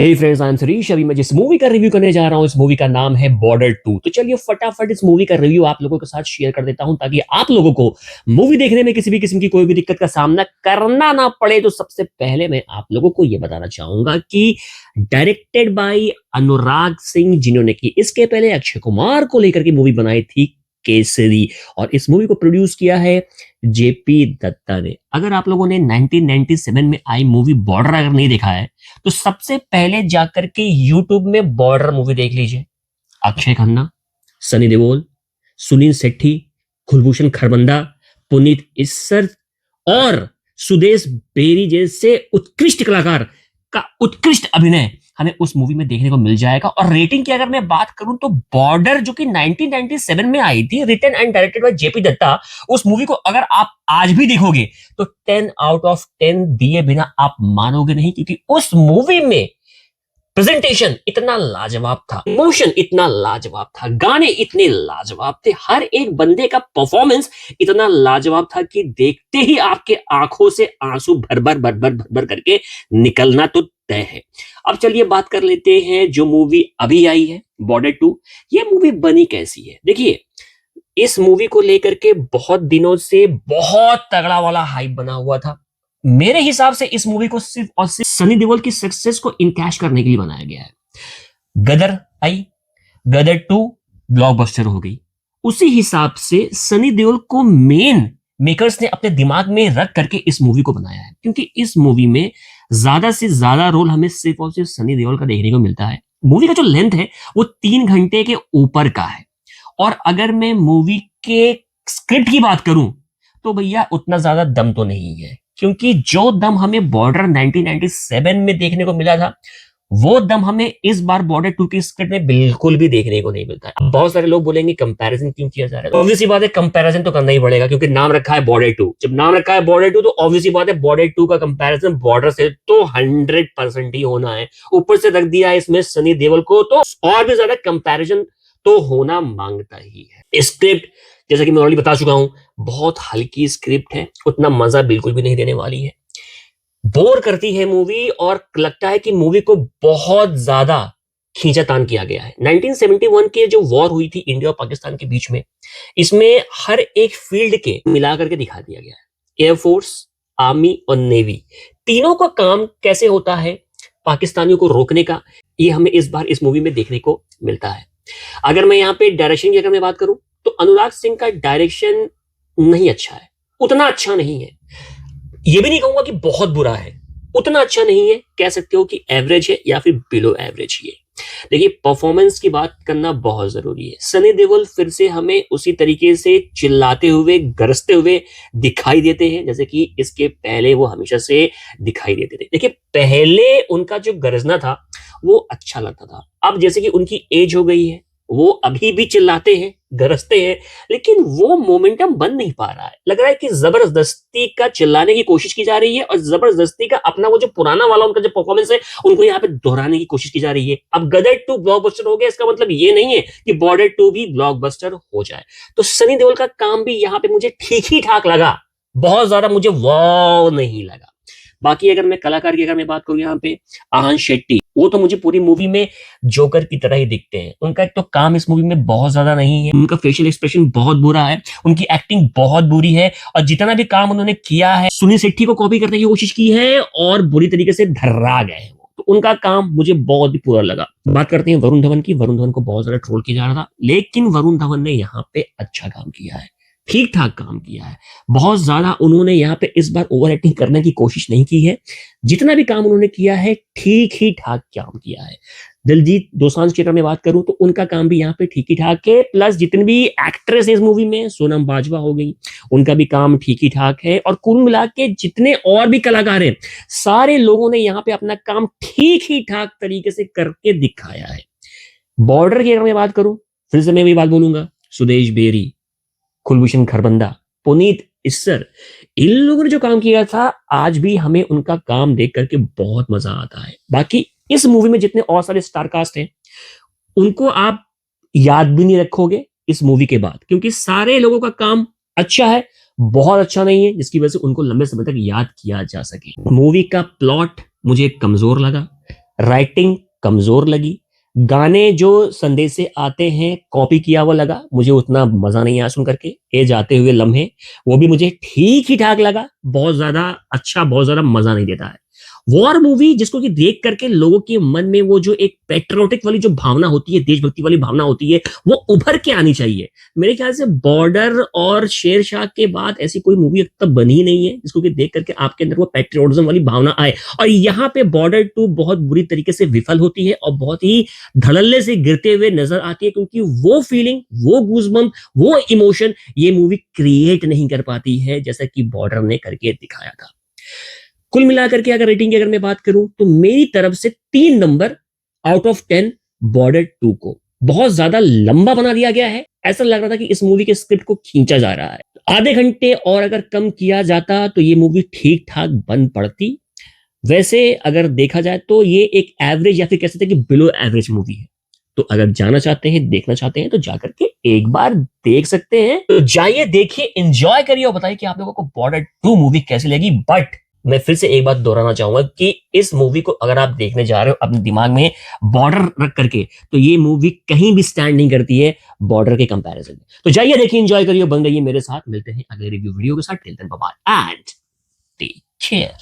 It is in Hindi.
Hey friends, I am Shirish. अभी मैं जिस मूवी का रिव्यू करने जा रहा हूँ, इस मूवी का नाम है बॉर्डर 2। तो चलिए फटाफट इस मूवी का रिव्यू आप लोगों के साथ शेयर कर देता हूं, ताकि आप लोगों को मूवी देखने में किसी भी किस्म की कोई भी दिक्कत का सामना करना ना पड़े। तो सबसे पहले मैं आप लोगों को यह बताना चाहूंगा कि डायरेक्टेड बाय अनुराग सिंह, जिन्होंने की इसके पहले अक्षय कुमार को लेकर के मूवी बनाई थी केसरी, और इस मूवी को प्रोड्यूस किया है जेपी दत्ता ने। अगर आप लोगों ने 1997 में आई मूवी बॉर्डर अगर नहीं देखा है, तो सबसे पहले जाकर के यूट्यूब में बॉर्डर मूवी देख लीजिए। अक्षय खन्ना, सनी देओल, सुनील शेट्टी, कुलभूषण खरबंदा, पुनीत इस्सर और सुदेश बेरी जैसे उत्कृष्ट कलाकार का उत्कृष्ट अभिनय हमें उस मूवी में देखने को मिल जाएगा। और रेटिंग की अगर मैं बात करूं, तो बॉर्डर जो कि 1997 में आई थी, written and directed by JP Dutta, उस मूवी को अगर आप आज भी देखोगे तो 10 आउट ऑफ 10 दिए बिना आप मानोगे नहीं, क्योंकि उस मूवी में प्रेजेंटेशन इतना लाजवाब था, इमोशन इतना लाजवाब था, गाने इतने लाजवाब थे, हर एक बंदे का परफॉर्मेंस इतना लाजवाब था कि देखते ही आपके आंखों से आंसू भर भर भर भर भर भर करके निकलना तो तय है। अब चलिए बात कर लेते हैं जो मूवी अभी आई है बॉर्डर 2। ये मूवी बनी कैसी है? देखिए, इस मूवी को लेकर के बहुत दिनों से बहुत तगड़ा वाला हाइप बना हुआ था। मेरे हिसाब से इस मूवी को सिर्फ और सिर्फ सनी देओल की सक्सेस को इनकैश करने के लिए बनाया गया है। गदर आई, गदर 2 ब्लॉकबस्टर हो गई। उसी हिसाब से सनी देओल को मेन मेकर्स ने अपने दिमाग में रख करके इस मूवी को बनाया है, क्योंकि इस मूवी में ज्यादा से ज्यादा रोल हमें सिर्फ और सिर्फ सनी देओल का देखने को मिलता है। मूवी का जो लेंथ है वो 3 घंटे के ऊपर का है। और अगर मैं मूवी के स्क्रिप्ट की बात करूं, तो भैया उतना ज्यादा दम तो नहीं है, क्योंकि जो दम हमें बॉर्डर 1997 में देखने को मिला था, वो दम हमें इस बार बॉर्डर 2 की स्क्रिप्ट में बिल्कुल भी देखने को नहीं मिलता है। अब बहुत सारे लोग बोलेंगे कंपैरिजन क्यों किया जा रहा है? ऑब्वियसली बात है, कंपैरिजन तो करना ही पड़ेगा, क्योंकि नाम रखा है बॉर्डर 2। जब नाम रखा है बॉर्डर 2, तो ऑब्वियसली बात है बॉर्डर 2 का कंपैरिजन बॉर्डर से तो 100% ही होना है। ऊपर से रख दिया है इसमें सनी देओल को, तो और भी ज्यादा कंपैरिजन तो होना मांगता ही है। स्क्रिप्ट, जैसा कि मैं ऑलरेडी बता चुका हूं, बहुत हल्की स्क्रिप्ट है, उतना मजा बिल्कुल भी नहीं देने वाली है, बोर करती है मूवी, और लगता है कि मूवी को बहुत ज्यादा खींचातान किया गया है। 1971 के जो वॉर हुई थी इंडिया और पाकिस्तान के बीच में, इसमें हर एक फील्ड के मिला करके दिखा दिया गया है। एयरफोर्स, आर्मी और नेवी, तीनों का काम कैसे होता है पाकिस्तानियों को रोकने का, ये हमें इस बार इस मूवी में देखने को मिलता है। अगर मैं यहाँ पे डायरेक्शन की अगर मैं बात करूं, तो अनुराग सिंह का डायरेक्शन नहीं अच्छा है, उतना अच्छा नहीं है। ये भी नहीं कहूंगा कि बहुत बुरा है, उतना अच्छा नहीं है, कह सकते हो कि एवरेज है या फिर बिलो एवरेज ही है। देखिए, परफॉर्मेंस की बात करना बहुत जरूरी है। सनी देओल फिर से हमें उसी तरीके से चिल्लाते हुए, गरजते हुए दिखाई देते हैं, जैसे कि इसके पहले वो हमेशा से दिखाई देते थे। देखिए, पहले उनका जो गरजना था वो अच्छा लगता था। अब जैसे कि उनकी एज हो गई है, वो अभी भी चिल्लाते हैं, गरजते हैं, लेकिन वो मोमेंटम बन नहीं पा रहा है। लग रहा है कि जबरदस्ती का चिल्लाने की कोशिश की जा रही है, और जबरदस्ती का अपना वो जो पुराना वाला उनका जो परफॉर्मेंस है, उनको यहाँ पे दोहराने की कोशिश की जा रही है। अब गदर 2 ब्लॉकबस्टर हो गया, इसका मतलब ये नहीं है कि बॉर्डर 2 भी ब्लॉकबस्टर हो जाए। तो सनी देओल का काम भी यहाँ पे मुझे ठीक ही ठाक लगा, बहुत ज्यादा मुझे वाव नहीं लगा। बाकी अगर मैं कलाकार की अगर मैं बात करूं, यहाँ पे आहान शेट्टी, वो तो मुझे पूरी मूवी में जोकर की तरह ही दिखते हैं। उनका एक तो काम इस मूवी में बहुत ज्यादा नहीं है, उनका फेशियल एक्सप्रेशन बहुत बुरा है, उनकी एक्टिंग बहुत बुरी है, और जितना भी काम उन्होंने किया है, सुनील शेट्टी को कॉपी करने की कोशिश की है और बुरी तरीके से धर्रा गए हैं। तो उनका काम मुझे बहुत ही बुरा लगा। बात करते हैं वरुण धवन की। वरुण धवन को बहुत ज्यादा ट्रोल किया जा रहा था, लेकिन वरुण धवन ने यहाँ पे अच्छा काम किया है, ठीक ठाक काम किया है। बहुत ज्यादा उन्होंने यहाँ पे इस बार ओवर एक्टिंग करने की कोशिश नहीं की है। जितना भी काम उन्होंने किया है, ठीक ही ठाक काम किया है। दिलजीत दोसांझ की अगर मैं बात करूं, तो उनका काम भी यहाँ पे ठीक ही ठाक है। प्लस जितनी भी एक्ट्रेस है इस मूवी में, सोनम बाजवा हो गई, उनका भी काम ठीक ही ठाक है। और कुल मिला के जितने और भी कलाकार हैं, सारे लोगों ने यहाँ पे अपना काम ठीक ही ठाक तरीके से करके दिखाया है। बॉर्डर की अगर मैं बात करूं, फिर से मैं वही बात बोलूंगा, सुदेश बेरी, कुलभूषण खरबंदा, पुनीत इस्सर, इन लोगों ने जो काम किया था, आज भी हमें उनका काम देख करके बहुत मजा आता है। बाकी इस मूवी में जितने और सारे स्टार कास्ट हैं, उनको आप याद भी नहीं रखोगे इस मूवी के बाद, क्योंकि सारे लोगों का काम अच्छा है, बहुत अच्छा नहीं है, जिसकी वजह से उनको लंबे समय तक याद किया जा सके। मूवी का प्लॉट मुझे कमजोर लगा, राइटिंग कमजोर लगी, गाने जो संदेश से आते हैं कॉपी किया हुआ लगा, मुझे उतना मजा नहीं आया सुन करके। ए जाते हुए लम्हे, वो भी मुझे ठीक ही ठाक लगा, बहुत ज्यादा अच्छा, बहुत ज्यादा मजा नहीं देता है। वॉर मूवी जिसको कि देख करके लोगों के मन में वो जो एक पेट्रियोटिक वाली जो भावना होती है, देशभक्ति वाली भावना होती है, वो उभर के आनी चाहिए। मेरे ख्याल से बॉर्डर और शेरशाह के बाद ऐसी कोई मूवी अब तक बनी ही नहीं है जिसको कि देख करके आपके अंदर वो पेट्रियोटिज्म वाली भावना आए। और यहाँ पे बॉर्डर 2 बहुत बुरी तरीके से विफल होती है और बहुत ही धड़ल्ले से गिरते हुए नजर आती है, क्योंकि वो फीलिंग, वो गूजबम्प, वो इमोशन ये मूवी क्रिएट नहीं कर पाती है जैसा कि बॉर्डर ने करके दिखाया था। कुल मिलाकर के अगर रेटिंग की अगर मैं बात करूं तो मेरी तरफ से 3 नंबर आउट ऑफ 10 बॉर्डर 2 को। बहुत ज्यादा लंबा बना दिया गया है, ऐसा लग रहा था कि इस मूवी के स्क्रिप्ट को खींचा जा रहा है। आधे घंटे और अगर कम किया जाता तो ये मूवी ठीक ठाक बन पड़ती। वैसे अगर देखा जाए तो ये एक एवरेज या फिर कह सकते हैं कि बिलो एवरेज मूवी है। तो अगर जाना चाहते हैं, देखना चाहते हैं तो जाकर के एक बार देख सकते हैं। तो जाइए, देखिए, एंजॉय करिए और बताइए कि आप लोगों को बॉर्डर 2 मूवी कैसी लगी। बट मैं फिर से एक बात दोहराना चाहूंगा कि इस मूवी को अगर आप देखने जा रहे हो अपने दिमाग में बॉर्डर रख करके, तो ये मूवी कहीं भी स्टैंड नहीं करती है बॉर्डर के कंपैरिजन में। तो जाइए, देखिए, एंजॉय करिए, बन रहिए मेरे साथ। मिलते हैं अगले रिव्यू वीडियो के साथ। Till then bye bye and take care.